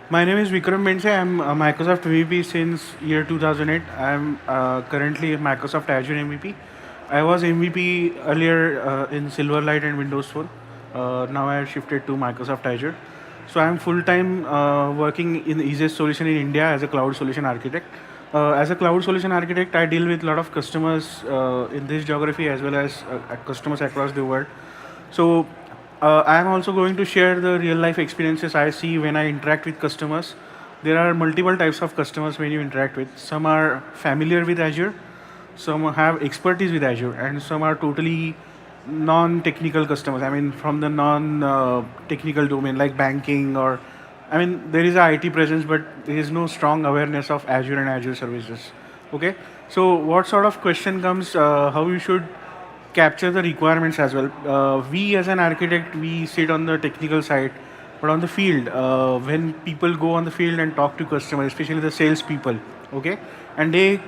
My name is Vikram Bense. I'm a Microsoft MVP since year 2008. I'm currently a Microsoft Azure MVP. I was MVP earlier in Silverlight and Windows Phone. Now I have shifted to Microsoft Azure. So I'm full time working in the easiest solution in India as a cloud solution architect. As a cloud solution architect, I deal with a lot of customers in this geography as well as customers across the world. So I am also going to share the real life experiences I see when I interact with customers. There are multiple types of customers when you interact with. Some are familiar with Azure, some have expertise with Azure, and some are totally non-technical customers. I mean, from the non-technical domain like banking or, I mean, there is a IT presence, but there is no strong awareness of Azure and Azure services. Okay, so what sort of question comes? How you should capture the requirements as well. We as an architect, we sit on the technical side, but on the field, when people go on the field and talk to customers, especially the sales people, okay, and they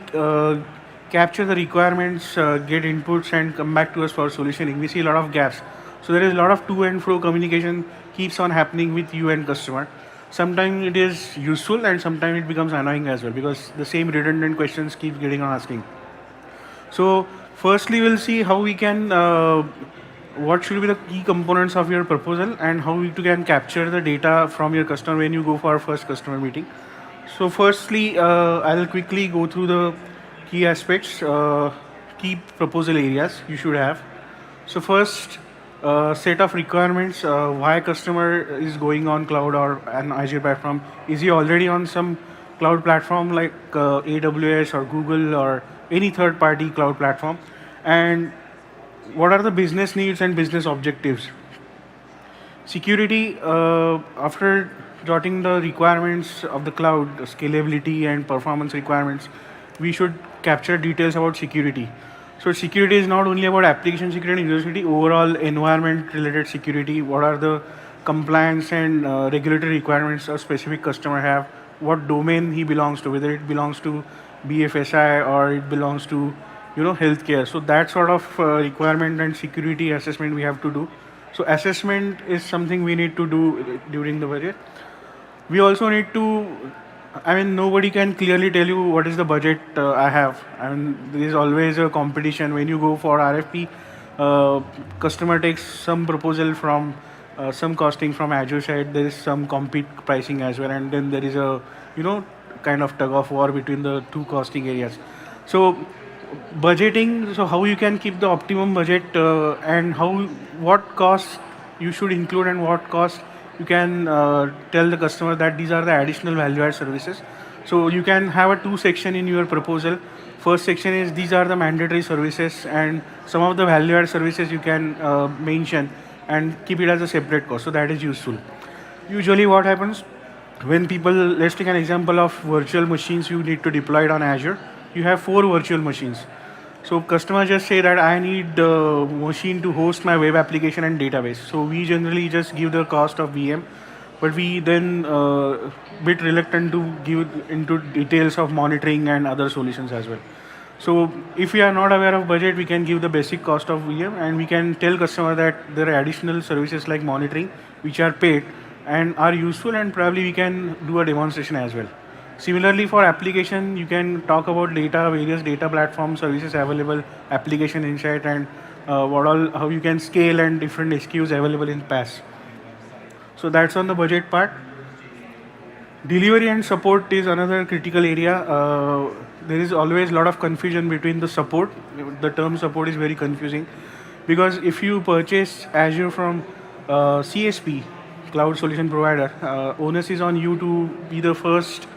capture the requirements, get inputs, and come back to us for solutioning. We see a lot of gaps. So there is a lot of to and fro communication keeps on happening with you and customer. Sometimes it is useful and sometimes it becomes annoying as well because the same redundant questions keep getting on asking. So, firstly, we'll see how we can, what should be the key components of your proposal and how you can capture the data from your customer when you go for our first customer meeting. So, firstly, I'll quickly go through the key aspects, key proposal areas you should have. So, first, set of requirements, why customer is going on cloud or an Azure platform. Is he already on some cloud platform like AWS or Google or any third party cloud platform? And what are the business needs and business objectives? Security, after jotting the requirements of the cloud, scalability and performance requirements, we should capture details about security. So security is not only about application security and user security, overall environment related security. What are the compliance and regulatory requirements a specific customer have? What domain he belongs to, whether it belongs to BFSI or it belongs to healthcare. So that sort of requirement and security assessment we have to do. So assessment is something we need to do during the budget. We also need to, I mean, nobody can clearly tell you what is the budget I have. I mean, there is always a competition when you go for RFP. Customer takes some proposal from some costing from Azure side. There is some compete pricing as well, and then there is a kind of tug of war between the two costing areas. So budgeting. So how you can keep the optimum budget and how what costs you should include and what cost you can tell the customer that these are the additional value add services. So you can have a two section in your proposal. First section is these are the mandatory services and some of the value add services you can mention and keep it as a separate cost. So that is useful. Usually what happens when people, let's take an example of virtual machines you need to deploy it on Azure. You have 4 virtual machines. So customers just say that I need the machine to host my web application and database. So we generally just give the cost of VM, but we then bit reluctant to give into details of monitoring and other solutions as well. So if we are not aware of budget, we can give the basic cost of VM and we can tell customer that there are additional services like monitoring which are paid and are useful, and probably we can do a demonstration as well. Similarly, for application, you can talk about data, various data platform services available, application insight, and what all how you can scale and different SKUs available in PaaS. So that's on the budget part. Delivery and support is another critical area. There is always a lot of confusion between the support. The term support is very confusing because if you purchase Azure from CSP, cloud solution provider, onus is on you to be the first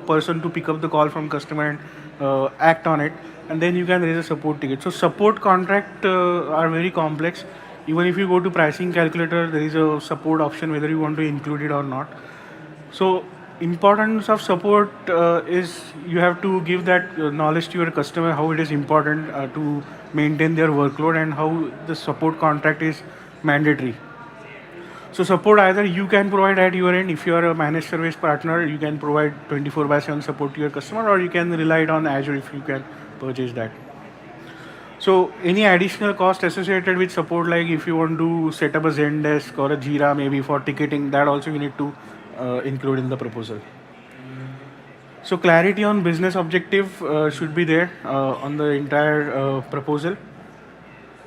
person to pick up the call from customer and act on it, and then you can raise a support ticket. So support contract are very complex. Even if you go to pricing calculator, there is a support option whether you want to include it or not. So importance of support is you have to give that knowledge to your customer how it is important to maintain their workload and how the support contract is mandatory. So support either you can provide at your end. If you are a managed service partner, you can provide 24/7 support to your customer, or you can rely it on Azure if you can purchase that. So any additional cost associated with support, like if you want to set up a Zendesk or a Jira maybe for ticketing, that also you need to include in the proposal. So clarity on business objective should be there on the entire proposal.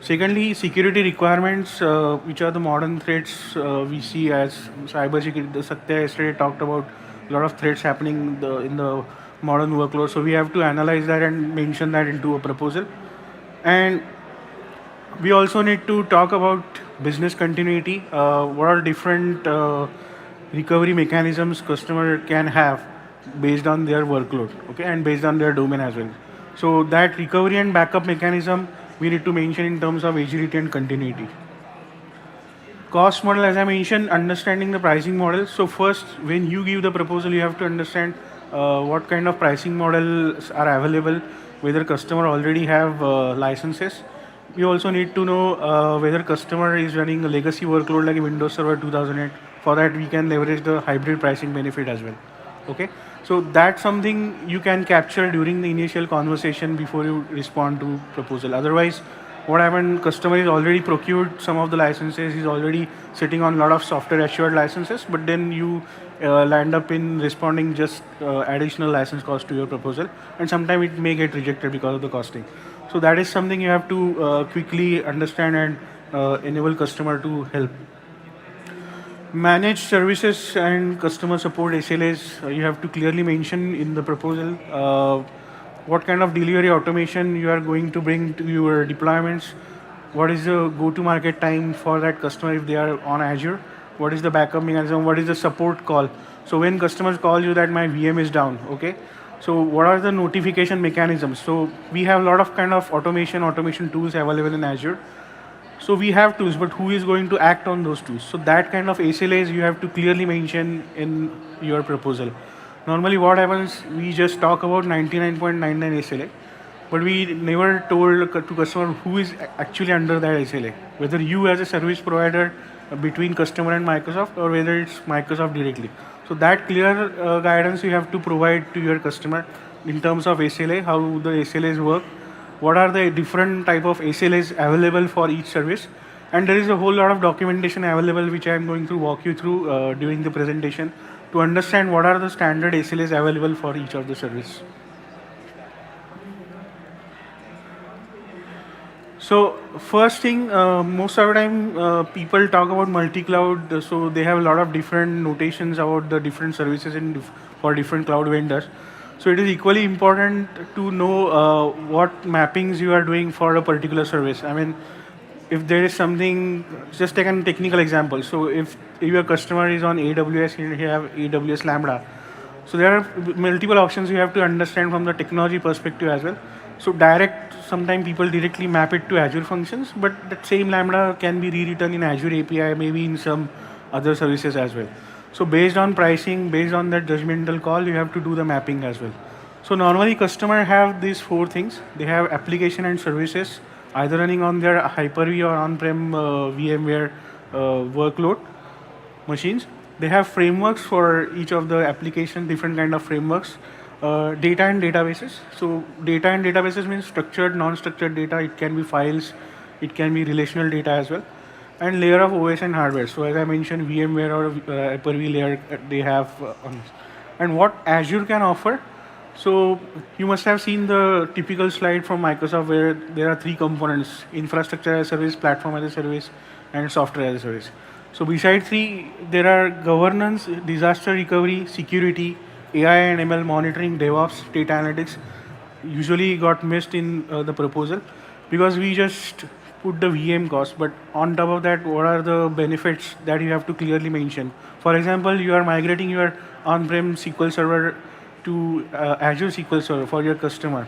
Secondly, security requirements, which are the modern threats we see as cybersecurity. The Satya yesterday talked about a lot of threats happening in the modern workload. So we have to analyze that and mention that into a proposal. And we also need to talk about business continuity. What are different recovery mechanisms customer can have based on their workload, okay, and based on their domain as well. So that recovery and backup mechanism we need to mention in terms of agility and continuity. Cost model, as I mentioned, understanding the pricing model. So first, when you give the proposal, you have to understand what kind of pricing models are available, whether customer already have licenses. We also need to know whether customer is running a legacy workload like Windows Server 2008. For that, we can leverage the hybrid pricing benefit as well. Okay, so that's something you can capture during the initial conversation before you respond to proposal. Otherwise, what happened, customer is already procured some of the licenses, he's already sitting on a lot of software assured licenses, but then you land up in responding just additional license cost to your proposal, and sometimes it may get rejected because of the costing. So that is something you have to quickly understand and enable customer to help. Managed services and customer support SLAs, you have to clearly mention in the proposal what kind of delivery automation you are going to bring to your deployments, what is the go-to-market time for that customer if they are on Azure, what is the backup mechanism, what is the support call. So when customers call you that my VM is down, okay, so what are the notification mechanisms. So we have a lot of kind of automation tools available in Azure. So we have tools, but who is going to act on those tools? So that kind of SLAs you have to clearly mention in your proposal. Normally what happens, we just talk about 99.99 SLA, but we never told to customer who is actually under that SLA, whether you as a service provider between customer and Microsoft, or whether it's Microsoft directly. So that clear guidance you have to provide to your customer in terms of SLA, how the SLAs work, what are the different type of SLAs available for each service, and there is a whole lot of documentation available which I am going to walk you through during the presentation to understand what are the standard SLAs available for each of the service. So first thing, most of the time people talk about multi-cloud, so they have a lot of different notations about the different services for different cloud vendors. So it is equally important to know what mappings you are doing for a particular service. I mean, if there is something, just take a technical example. So if your customer is on AWS, you have AWS Lambda. So there are multiple options you have to understand from the technology perspective as well. So sometimes people directly map it to Azure functions, but that same Lambda can be rewritten in Azure API, maybe in some other services as well. So based on pricing, based on that judgmental call, you have to do the mapping as well. So normally customer have these four things. They have application and services either running on their Hyper-V or on-prem VMware workload machines. They have frameworks for each of the application, different kind of frameworks. Data and databases. So data and databases means structured, non-structured data. It can be files, it can be relational data as well. And layer of OS and hardware. So as I mentioned, VMware or Hyper-V layer they have on this. And what Azure can offer. So you must have seen the typical slide from Microsoft where there are three components: infrastructure as a service, platform as a service, and software as a service. So beside three, there are governance, disaster recovery, security, AI and ML monitoring, DevOps, data analytics. Usually got missed in the proposal because we just put the VM cost, but on top of that, what are the benefits that you have to clearly mention? For example, you are migrating your on-prem SQL Server to Azure SQL Server for your customer.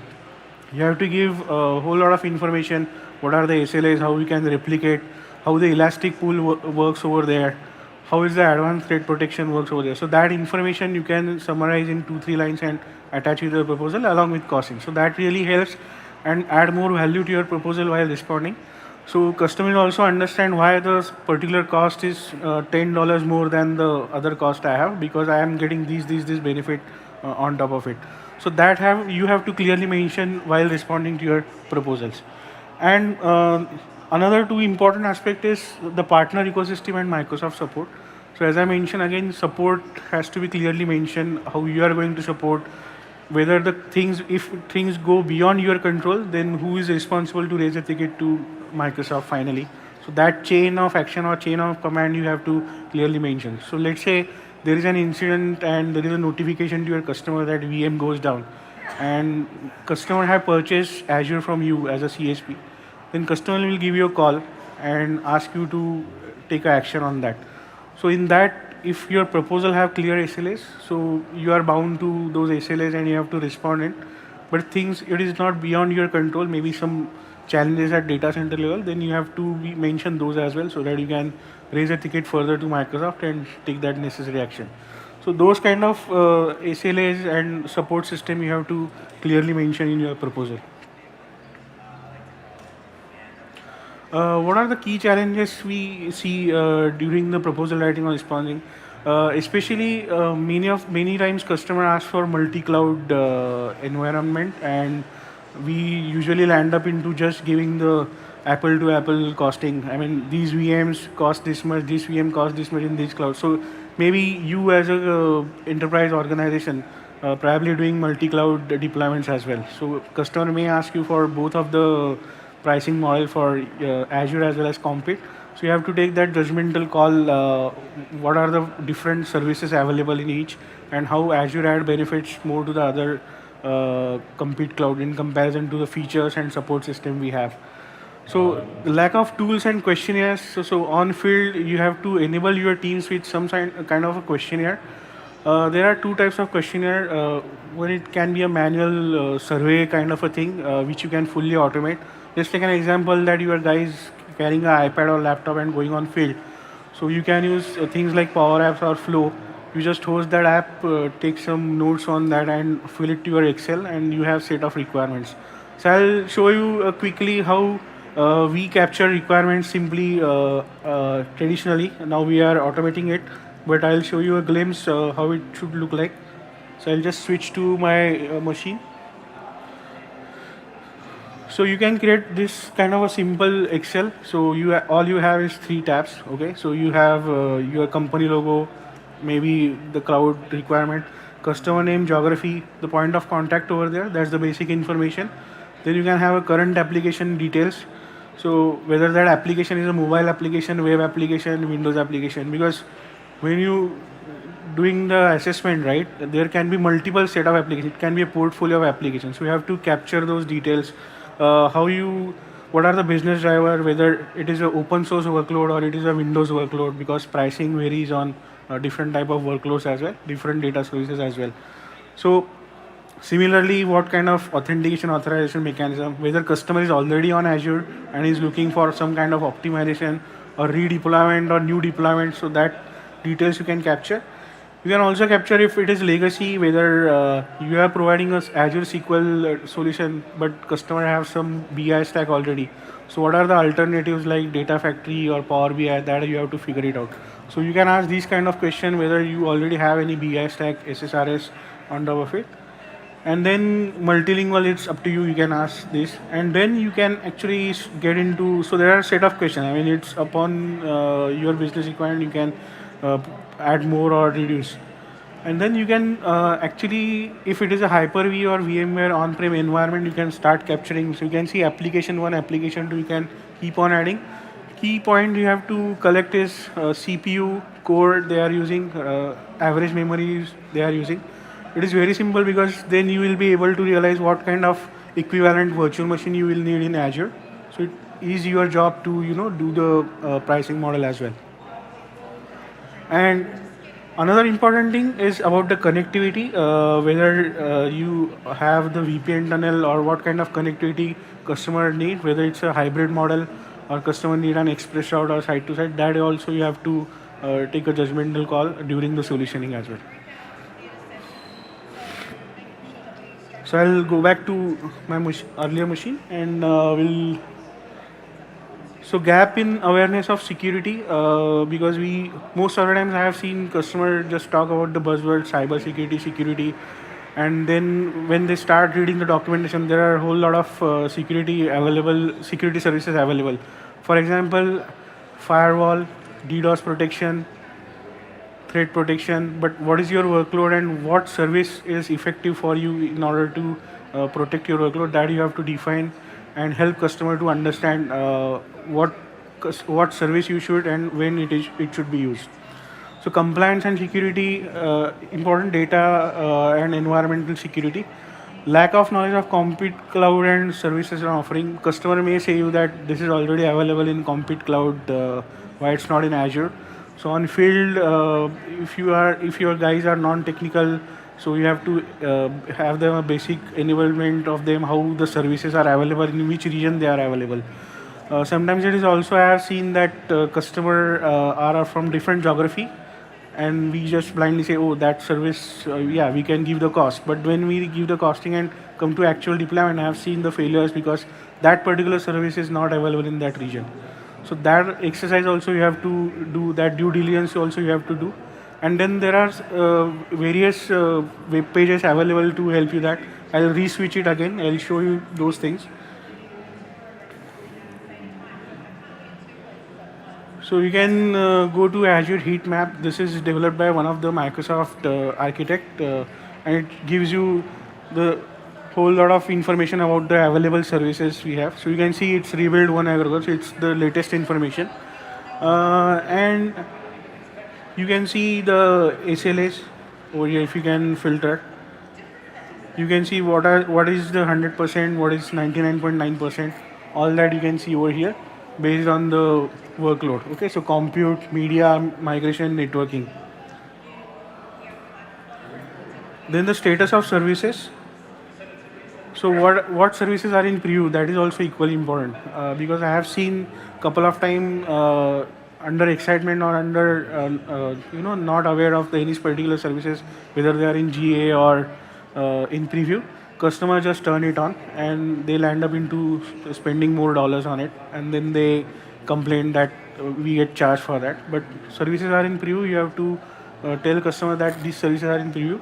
You have to give a whole lot of information. What are the SLAs? How we can replicate? How the elastic pool works over there? How is the advanced threat protection works over there? So that information you can summarize in 2-3 lines and attach to the proposal along with costing. So that really helps and add more value to your proposal while responding. So customers also understand why the particular cost is $10 more than the other cost I have, because I am getting these benefit on top of it. So that you have to clearly mention while responding to your proposals. And another two important aspect is the partner ecosystem and Microsoft support. So as I mentioned again, support has to be clearly mentioned how you are going to support, whether the things, if things go beyond your control, then who is responsible to raise a ticket to Microsoft finally. So that chain of action or chain of command you have to clearly mention. So let's say there is an incident and there is a notification to your customer that VM goes down, and customer have purchased Azure from you as a CSP, then customer will give you a call and ask you to take a action on that. So in that, if your proposal have clear SLAs, so you are bound to those SLAs and you have to respond it. But things it is not beyond your control, maybe some challenges at data center level, then you have to mention those as well, so that you can raise a ticket further to Microsoft and take that necessary action. So those kind of SLAs and support system you have to clearly mention in your proposal. What are the key challenges we see during the proposal writing or responding? Especially many times customer ask for multi-cloud environment, and we usually land up into just giving the apple to apple costing. I mean, these VMs cost this much, this VM cost this much in this cloud. So maybe you as a enterprise organization probably doing multi-cloud deployments as well. So customer may ask you for both of the pricing model for Azure as well as Compute. So you have to take that judgmental call. What are the different services available in each, and how Azure add benefits more to the other Compute cloud in comparison to the features and support system we have. So the lack of tools and questionnaires. So on field, you have to enable your teams with some kind of a questionnaire. There are two types of questionnaire. One, it can be a manual survey kind of a thing, which you can fully automate. Let's take an example that you are guys carrying an iPad or laptop and going on field. So you can use things like Power Apps or Flow. You just host that app, take some notes on that, and fill it to your Excel, and you have set of requirements. So I'll show you quickly how we capture requirements simply traditionally. Now we are automating it, but I'll show you a glimpse how it should look like. So I'll just switch to my machine. So you can create this kind of a simple Excel. So all you have is 3 tabs. Okay, so you have your company logo, maybe the cloud requirement, customer name, geography, the point of contact over there. That's the basic information. Then you can have a current application details. So whether that application is a mobile application, web application, Windows application, because when you doing the assessment, right, there can be multiple set of applications. It can be a portfolio of applications. So you have to capture those details. What are the business driver, whether it is an open source workload or it is a Windows workload, because pricing varies on different type of workloads as well, different data services as well. So similarly, what kind of authentication authorization mechanism, whether customer is already on Azure and is looking for some kind of optimization or redeployment or new deployment, so that details you can capture. You can also capture if it is legacy, whether you are providing us Azure SQL solution, but customer have some BI stack already. So what are the alternatives like Data Factory or Power BI, that you have to figure it out. So you can ask these kind of question whether you already have any BI stack, SSRS on top of it. And then multilingual, it's up to you, you can ask this, and then you can actually get into, so there are a set of questions. I mean, it's upon your business requirement, you can add more or reduce. And then you can actually, if it is a Hyper-V or VMware on-prem environment, you can start capturing. So you can see application 1, application 2, you can keep on adding. Key point you have to collect is CPU core they are using, average memories they are using. It is very simple, because then you will be able to realize what kind of equivalent virtual machine you will need in Azure. So it is your job to do the pricing model as well. And another important thing is about the connectivity, whether you have the VPN tunnel or what kind of connectivity customer need, whether it's a hybrid model or customer need an express route or site to site. That also you have to take a judgmental call during the solutioning as well. So I'll go back to my earlier machine, and we'll. So gap in awareness of security, because we most of the times I have seen customer just talk about the buzzword cyber security, security, and then when they start reading the documentation, there are a whole lot of security services available. For example, firewall, DDoS protection, threat protection, but what is your workload and what service is effective for you in order to protect your workload, that you have to define and help customer to understand what service you should and when it should be used. So compliance and security, important data and environmental security. Lack of knowledge of Compute Cloud and services are offering. Customer may say you that this is already available in Compute Cloud, why it's not in Azure. So on field, if your guys are non-technical, so you have to have them a basic enablement of them, how the services are available, in which region they are available. Sometimes it is also, I have seen that customer are from different geography, and we just blindly say, oh, that service, yeah, we can give the cost. But when we give the costing and come to actual deployment, I have seen the failures because that particular service is not available in that region. So that exercise also you have to do, that due diligence also you have to do. And then there are various web pages available to help you that. I'll re-switch it again. I'll show you those things. So you can go to Azure Heat Map. This is developed by one of the Microsoft architect, and it gives you the whole lot of information about the available services we have. So you can see it's rebuilt 1 hour ago. So it's the latest information, and you can see the SLAs over here. If you can filter, you can see what is the 100%, what is 99.9%. All that you can see over here based on the workload. Okay, so compute, media, migration, networking. Then the status of services. So what services are in preview? That is also equally important because I have seen couple of time under excitement or under not aware of any particular services, whether they are in GA or in preview. Customer just turn it on and they'll end up into spending more dollars on it, and then they complain that we get charged for that. But services are in preview. You have to tell customer that these services are in preview.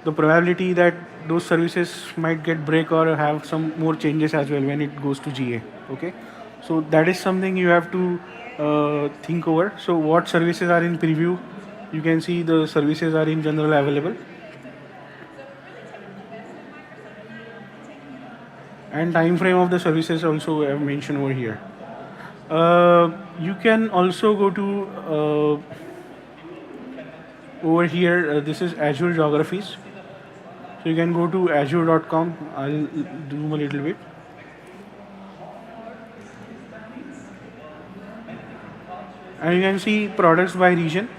The probability that those services might get break or have some more changes as well when it goes to GA. Okay, so that is something you have to think over. So what services are in preview? You can see the services are in general available, and time frame of the services also I have mentioned over here. You can also go to over here. This is Azure geographies. So you can go to azure.com. I'll zoom a little bit. And you can see products by region.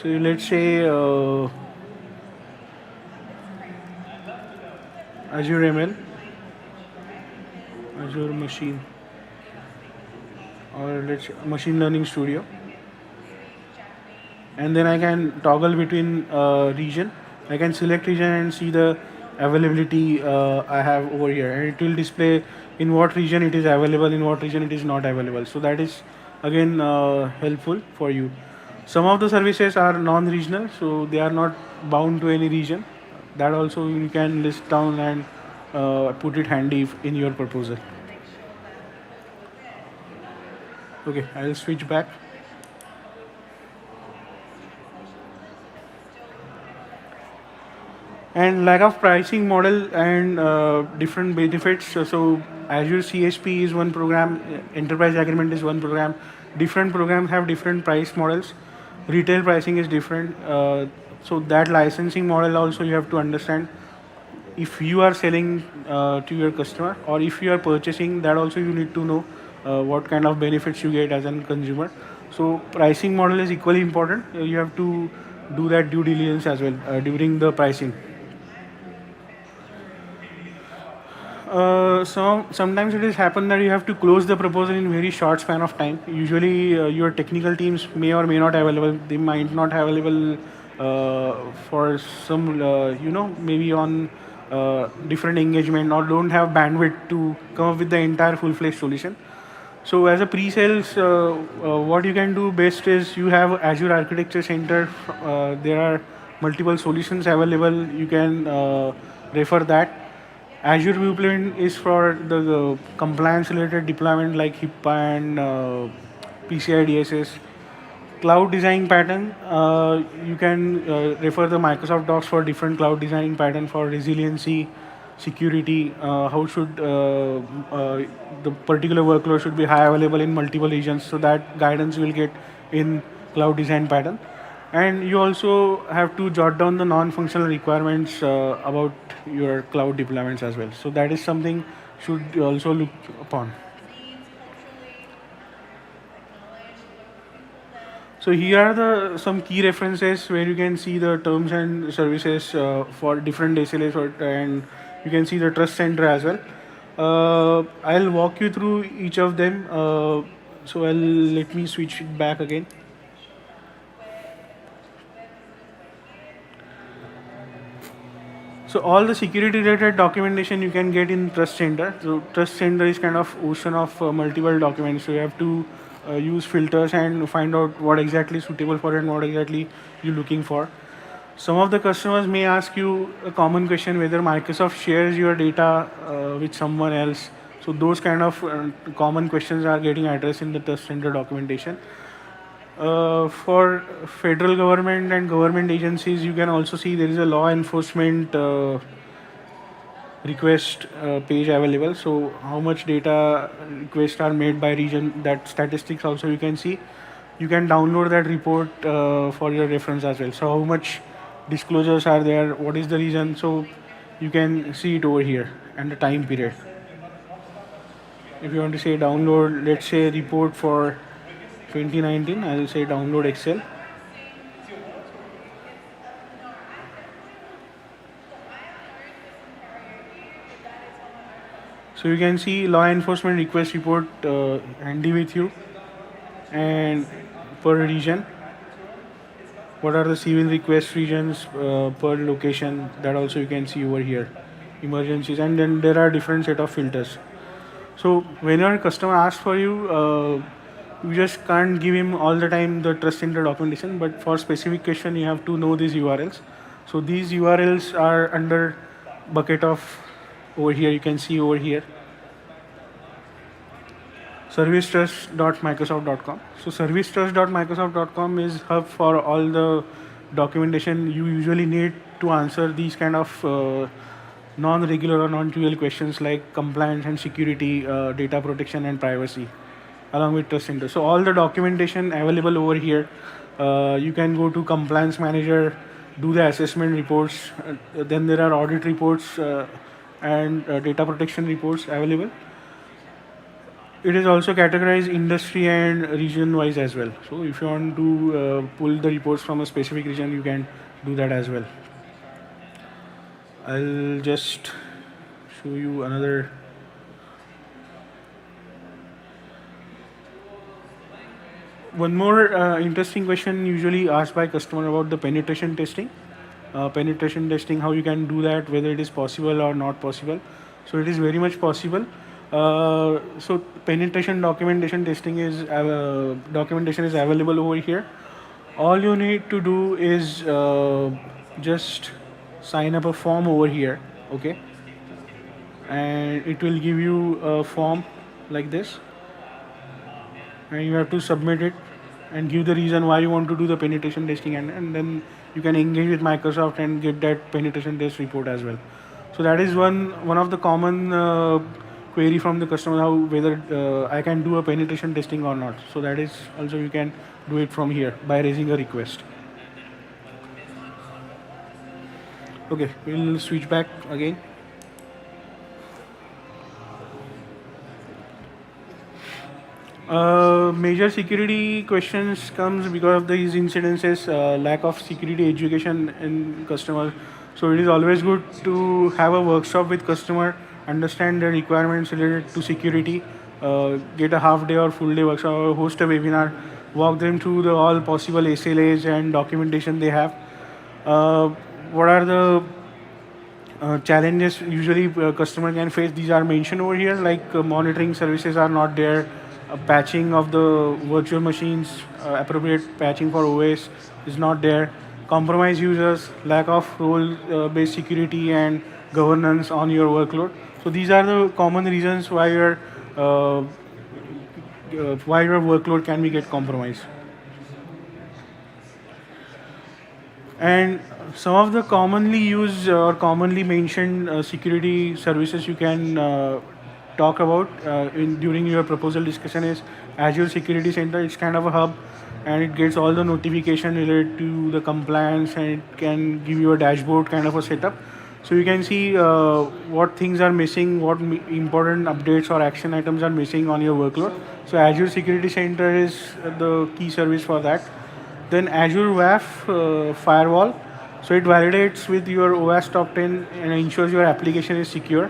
So let's say Azure ML, Azure Machine, or let's Machine Learning Studio. And then I can toggle between region. I can select region and see the availability I have over here, and it will display in what region it is available, in what region it is not available. So that is again helpful for you. Some of the services are non-regional, so they are not bound to any region. That also you can list down and put it handy in your proposal. Okay, I'll switch back. And lack of pricing model and different benefits. So Azure CSP is one program, enterprise agreement is one program. Different programs have different price models. Retail pricing is different. So that licensing model also you have to understand. If you are selling to your customer, or if you are purchasing, that also you need to know what kind of benefits you get as a consumer. So pricing model is equally important. You have to do that due diligence as well during the pricing. Sometimes it has happened that you have to close the proposal in very short span of time. Usually your technical teams may or may not available. They might not available for some maybe on different engagement, or don't have bandwidth to come up with the entire full-fledged solution. So as a pre-sales, what you can do best is you have Azure Architecture Center. There are multiple solutions available. You can refer that. Azure Blueprint is for the compliance related deployment like HIPAA and PCI DSS. Cloud design pattern. You can refer the Microsoft Docs for different cloud designing pattern for resiliency, security. How should the particular workload should be high available in multiple regions? So that guidance will get in cloud design pattern. And you also have to jot down the non-functional requirements about your cloud deployments as well. So that is something should also look upon. So here are the some key references where you can see the terms and services for different SLAs, and you can see the trust center as well. I'll walk you through each of them. So I'll let me switch it back again. So all the security related documentation you can get in Trust Center. So Trust Center is kind of ocean of multiple documents. So you have to use filters and find out what exactly is suitable for and what exactly you're looking for. Some of the customers may ask you a common question whether Microsoft shares your data with someone else. So those kind of common questions are getting addressed in the Trust Center documentation. For federal government and government agencies, you can also see there is a law enforcement request page available. So how much data requests are made by region, that statistics also you can see. You can download that report for your reference as well. So how much disclosures are there, what is the reason, so you can see it over here and the time period. If you want to say download, let's say report for 2019, I will say download Excel. So you can see law enforcement request report handy with you, and per region, what are the civil request regions per location, that also you can see over here, emergencies, and then there are different set of filters. So when your customer asks for you, you just can't give him all the time the trust center documentation, but for specific question you have to know these URLs. So these URLs are under bucket of over here, you can see over here, servicetrust.microsoft.com. So servicetrust.microsoft.com is hub for all the documentation you usually need to answer these kind of non-regular or non-trivial questions like compliance and security, data protection and privacy, along with trust center. So all the documentation available over here. You can go to compliance manager, do the assessment reports. Then there are audit reports and data protection reports available. It is also categorized industry and region wise as well. So if you want to pull the reports from a specific region, you can do that as well. I'll just show you another. One more interesting question usually asked by customer about the penetration testing. Penetration testing, how you can do that, whether it is possible or not possible. So it is very much possible. So penetration documentation testing is documentation is available over here. All you need to do is just sign up a form over here, okay, and it will give you a form like this, and you have to submit it and give the reason why you want to do the penetration testing, and then you can engage with Microsoft and get that penetration test report as well. So that is one of the common query from the customer, how whether I can do a penetration testing or not. So that is also you can do it from here by raising a request. Okay, we'll switch back again. Major security questions comes because of these incidences, lack of security education in customer. So it is always good to have a workshop with customer, understand the requirements related to security, get a half day or full day workshop, or host a webinar, walk them through the all possible SLAs and documentation they have. What are the challenges usually customer can face? These are mentioned over here, like monitoring services are not there, patching of the virtual machines, appropriate patching for OS is not there, compromised users, lack of role-based security and governance on your workload. So these are the common reasons why your workload can be get compromised. And some of the commonly used or commonly mentioned security services you can talk about during your proposal discussion is Azure Security Center. It's kind of a hub, and it gets all the notification related to the compliance, and it can give you a dashboard kind of a setup. So you can see what things are missing, what important updates or action items are missing on your workload. So Azure Security Center is the key service for that. Then Azure WAF firewall. So it validates with your OWASP top 10 and ensures your application is secure.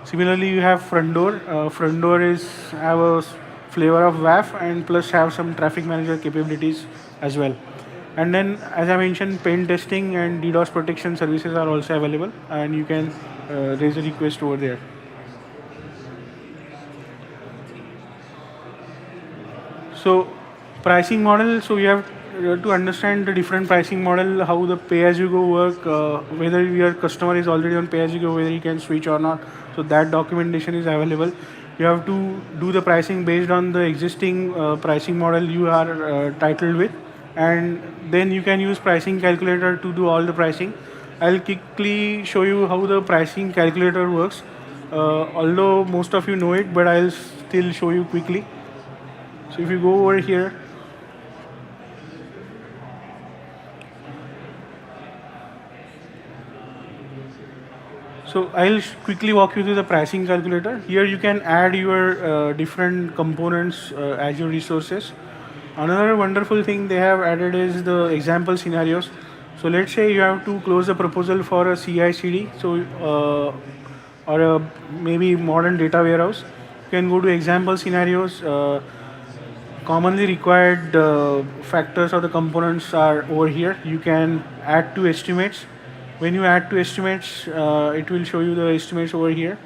Similarly, you have front door. Front door is have a flavor of WAF and plus have some traffic manager capabilities as well. And then, as I mentioned, pen testing and DDoS protection services are also available, and you can raise a request over there. So pricing model, so you have to understand the different pricing model, how the pay-as-you-go work, whether your customer is already on pay-as-you-go, whether you can switch or not. So that documentation is available. You have to do the pricing based on the existing pricing model you are titled with, and then you can use pricing calculator to do all the pricing. I'll quickly show you how the pricing calculator works. Although most of you know it, but I'll still show you quickly. So if you go over here, so I'll quickly walk you through the pricing calculator. Here you can add your different components, Azure resources. Another wonderful thing they have added is the example scenarios. So let's say you have to close a proposal for a CI/CD, so or a maybe modern data warehouse. You can go to example scenarios. Commonly required factors or the components are over here. You can add to estimates. When you add to estimates, it will show you the estimates over here,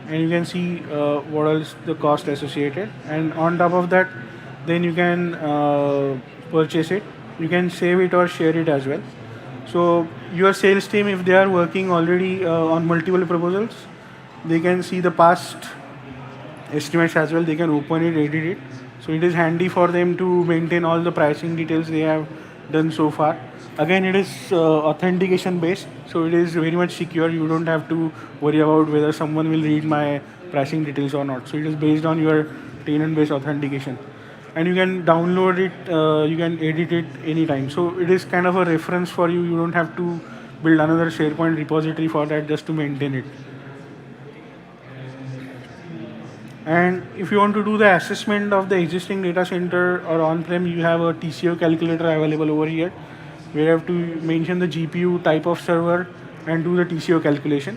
and you can see what else the cost associated. And on top of that, then you can purchase it. You can save it or share it as well. So your sales team, if they are working already on multiple proposals, they can see the past estimates as well. They can open it, edit it. So it is handy for them to maintain all the pricing details they have done so far. Again, it is authentication based, so it is very much secure. You don't have to worry about whether someone will read my pricing details or not. So it is based on your tenant based authentication, and you can download it, you can edit it anytime. So it is kind of a reference for you. You don't have to build another SharePoint repository for that just to maintain it. And if you want to do the assessment of the existing data center or on-prem, you have a TCO calculator available over here, where you have to mention the GPU type of server and do the TCO calculation.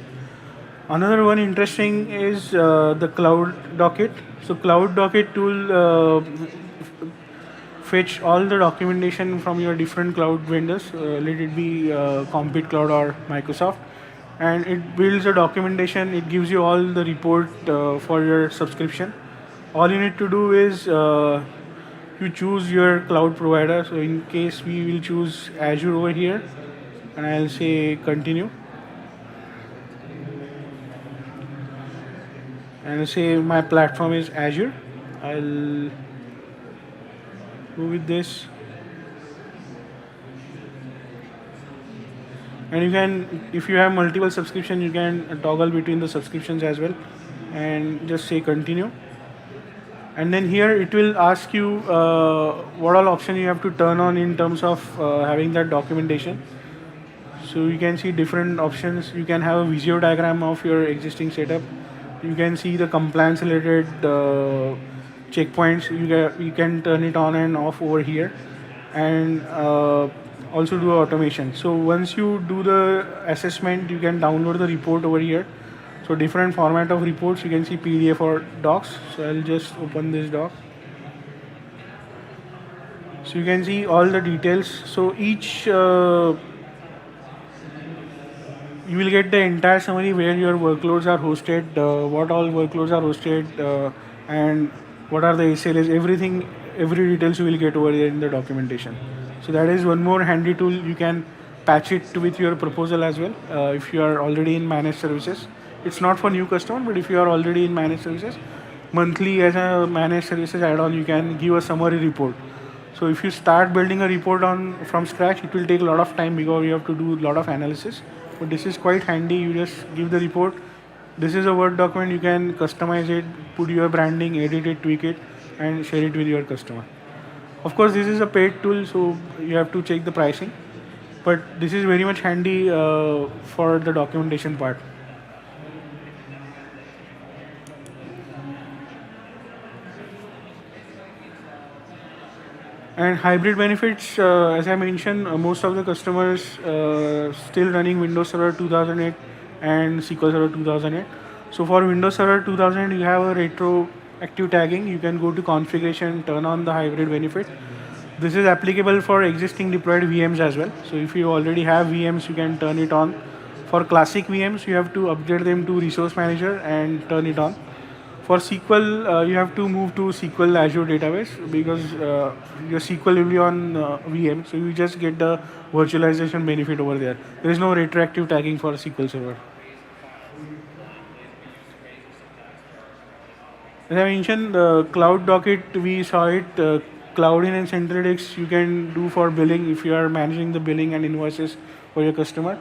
Another one interesting is the Cloud Docket. So Cloud Docket tool fetch all the documentation from your different cloud vendors, let it be Compute Cloud or Microsoft, and it builds a documentation. It gives you all the report for your subscription. All you need to do is you choose your cloud provider. So in case we will choose Azure over here, and I'll say continue, and I'll say my platform is Azure. I'll go with this, and you can, if you have multiple subscription, you can toggle between the subscriptions as well, and just say continue. And then here it will ask you what all option you have to turn on in terms of having that documentation. So you can see different options. You can have a Visio diagram of your existing setup. You can see the compliance related checkpoints. You can turn it on and off over here, and also do automation. So once you do the assessment, you can download the report over here. So different format of reports, you can see PDF or docs. So I'll just open this doc. So you can see all the details. So each you will get the entire summary where your workloads are hosted, what all workloads are hosted, and what are the SLAs, everything, every details you will get over there in the documentation. So that is one more handy tool. You can patch it with your proposal as well if you are already in managed services. It's not for new customer, but if you are already in managed services, monthly as a managed services add-on, you can give a summary report. So if you start building a report on from scratch, it will take a lot of time because you have to do a lot of analysis. But this is quite handy. You just give the report. This is a Word document. You can customize it, put your branding, edit it, tweak it, and share it with your customer. Of course, this is a paid tool, so you have to check the pricing. But this is very much handy for the documentation part. And hybrid benefits, as I mentioned, most of the customers still running Windows Server 2008 and SQL Server 2008. So for Windows Server 2008, you have a retroactive tagging. You can go to configuration, turn on the hybrid benefit. This is applicable for existing deployed VMs as well. So if you already have VMs, you can turn it on. For classic VMs, you have to upgrade them to Resource Manager and turn it on. For SQL, you have to move to SQL Azure database because your SQL will be on VM, so you just get the virtualization benefit over there. There is no retroactive tagging for SQL Server. As I mentioned, the Cloud Docket, we saw it. Cloudin and CentralDesk you can do for billing if you are managing the billing and invoices for your customer.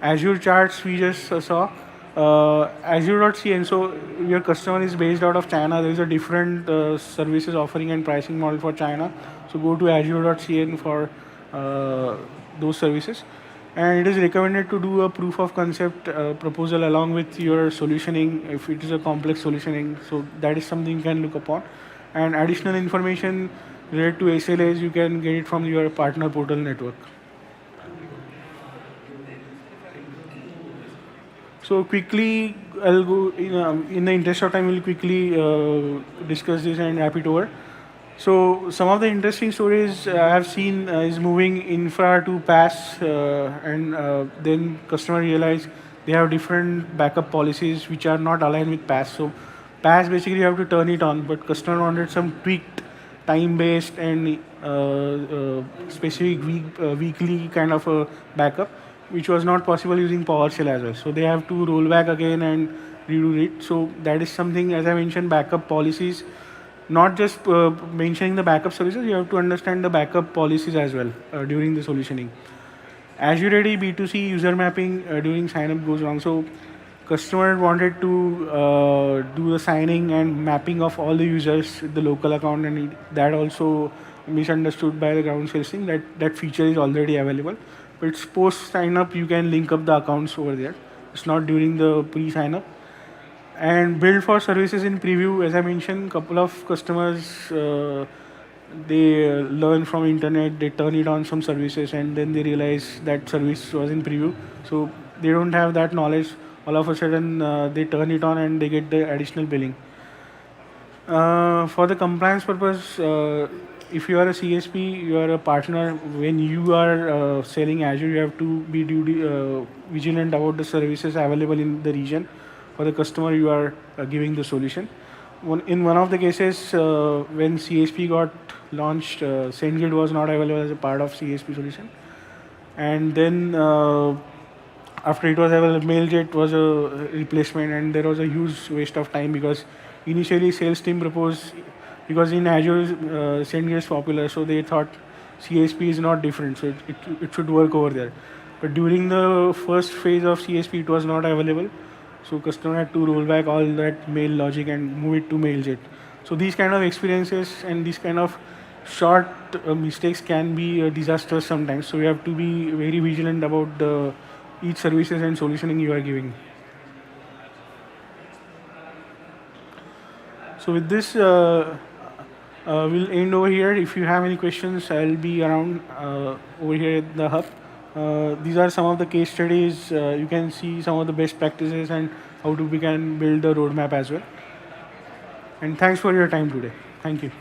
Azure Charts we just saw. Azure.cn, so your customer is based out of China. There is a different services offering and pricing model for China. So go to Azure.cn for those services. And it is recommended to do a proof of concept proposal along with your solutioning if it is a complex solutioning. So that is something you can look upon. And additional information related to SLAs, you can get it from your partner portal network. So quickly, I'll go in the interest of time. We'll quickly discuss this and wrap it over. So some of the interesting stories I have seen is moving infra to PaaS, and then customer realize they have different backup policies which are not aligned with PaaS. So PaaS basically you have to turn it on, but customer wanted some tweaked time-based and specific weekly kind of a backup, which was not possible using PowerShell as well. So they have to roll back again and redo it. So that is something, as I mentioned, backup policies, not just mentioning the backup services, you have to understand the backup policies as well during the solutioning. Azure Ready B2C user mapping during sign up goes wrong. So customer wanted to do the signing and mapping of all the users with the local account, and that also misunderstood by the ground sales team that that feature is already available. But it's post sign up, you can link up the accounts over there. It's not during the pre sign up. And build for services in preview, as I mentioned, couple of customers they learn from internet, they turn it on some services, and then they realize that service was in preview. So they don't have that knowledge. All of a sudden, they turn it on and they get the additional billing. For the compliance purpose, if you are a CSP, you are a partner. When you are selling Azure, you have to be vigilant about the services available in the region. For the customer, you are giving the solution. In one of the cases, when CSP got launched, SendGrid was not available as a part of CSP solution. And then after it was available, Mailjet was a replacement, and there was a huge waste of time because initially sales team proposed, because in Azure SendGrid is popular, so they thought CSP is not different, so it should work over there. But during the first phase of CSP, it was not available. So customer had to roll back all that mail logic and move it to Mailjet. So these kind of experiences and these kind of short mistakes can be disastrous sometimes. So you have to be very vigilant about each services and solutioning you are giving. So with this, we'll end over here. If you have any questions, I'll be around over here at the hub. These are some of the case studies. You can see some of the best practices and how we can build the roadmap as well. And thanks for your time today. Thank you.